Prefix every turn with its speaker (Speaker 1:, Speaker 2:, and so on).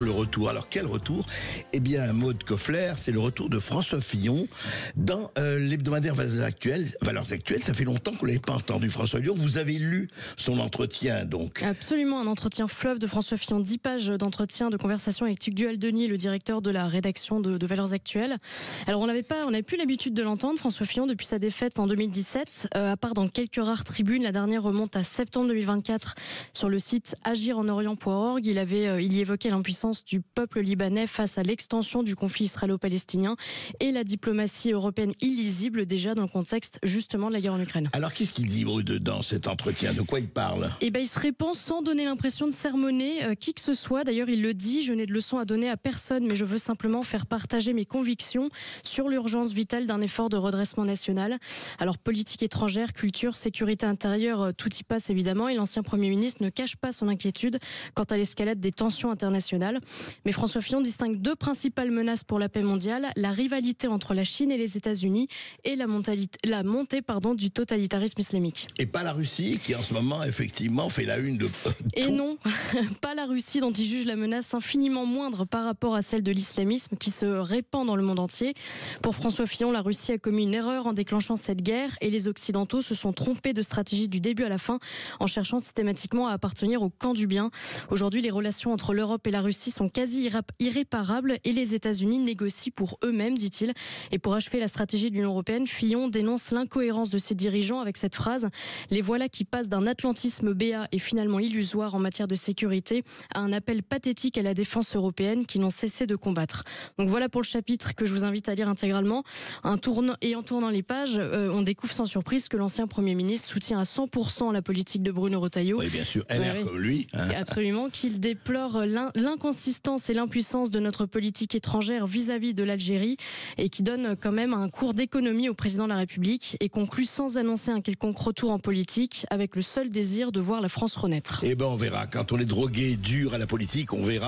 Speaker 1: Le retour. Alors quel retour? Eh bien, Maud Koffler, c'est le retour de François Fillon dans l'hebdomadaire Valeurs Actuelles. Valeurs Actuelles, ça fait longtemps qu'on l'avait pas entendu, François Fillon. Vous avez lu son entretien, donc?
Speaker 2: Absolument, un entretien fleuve de François Fillon, 10 pages d'entretien, de conversation avec Tugdual Denis, le directeur de la rédaction de Valeurs Actuelles. Alors on n'avait plus l'habitude de l'entendre, François Fillon, depuis sa défaite en 2017, à part dans quelques rares tribunes. La dernière remonte à septembre 2024 sur le site agirenorient.org. Il y évoquait l'impuissance du peuple libanais face à l'extension du conflit israélo-palestinien et la diplomatie européenne illisible déjà dans le contexte justement de la guerre en Ukraine.
Speaker 1: Alors qu'est-ce qu'il dit Maud, dans cet entretien? De quoi il parle?
Speaker 2: Il se répand sans donner l'impression de sermonner qui que ce soit. D'ailleurs, il le dit: je n'ai de leçons à donner à personne, mais je veux simplement faire partager mes convictions sur l'urgence vitale d'un effort de redressement national. Alors politique étrangère, culture, sécurité intérieure, tout y passe évidemment, et l'ancien Premier ministre ne cache pas son inquiétude quant à l'escalade des tensions internationales. Mais François Fillon distingue deux principales menaces pour la paix mondiale: la rivalité entre la Chine et les États-Unis et la montée du totalitarisme islamique.
Speaker 1: Et pas la Russie, qui en ce moment effectivement fait la une de
Speaker 2: Et non, pas la Russie, dont il juge la menace infiniment moindre par rapport à celle de l'islamisme qui se répand dans le monde entier. Pour François Fillon, la Russie a commis une erreur en déclenchant cette guerre, et les Occidentaux se sont trompés de stratégie du début à la fin en cherchant systématiquement à appartenir au camp du bien. Aujourd'hui, les relations entre l'Europe et la Russie sont quasi irréparables, et les États-Unis négocient pour eux-mêmes, dit-il. Et pour achever la stratégie de l'Union européenne, Fillon dénonce l'incohérence de ses dirigeants avec cette phrase: les voilà qui passent d'un atlantisme béat et finalement illusoire en matière de sécurité à un appel pathétique à la défense européenne qui n'ont cessé de combattre. Donc voilà pour le chapitre que je vous invite à lire intégralement. En tournant les pages, on découvre sans surprise que l'ancien Premier ministre soutient à 100% la politique de Bruno Retailleau.
Speaker 1: Oui, bien sûr, LR comme lui.
Speaker 2: Absolument, qu'il déplore l'inconsistance et l'impuissance de notre politique étrangère vis-à-vis de l'Algérie, et qui donne quand même un cours d'économie au président de la République, et conclut sans annoncer un quelconque retour en politique, avec le seul désir de voir la France renaître.
Speaker 1: Eh ben on verra, quand on est drogué dur à la politique, on verra.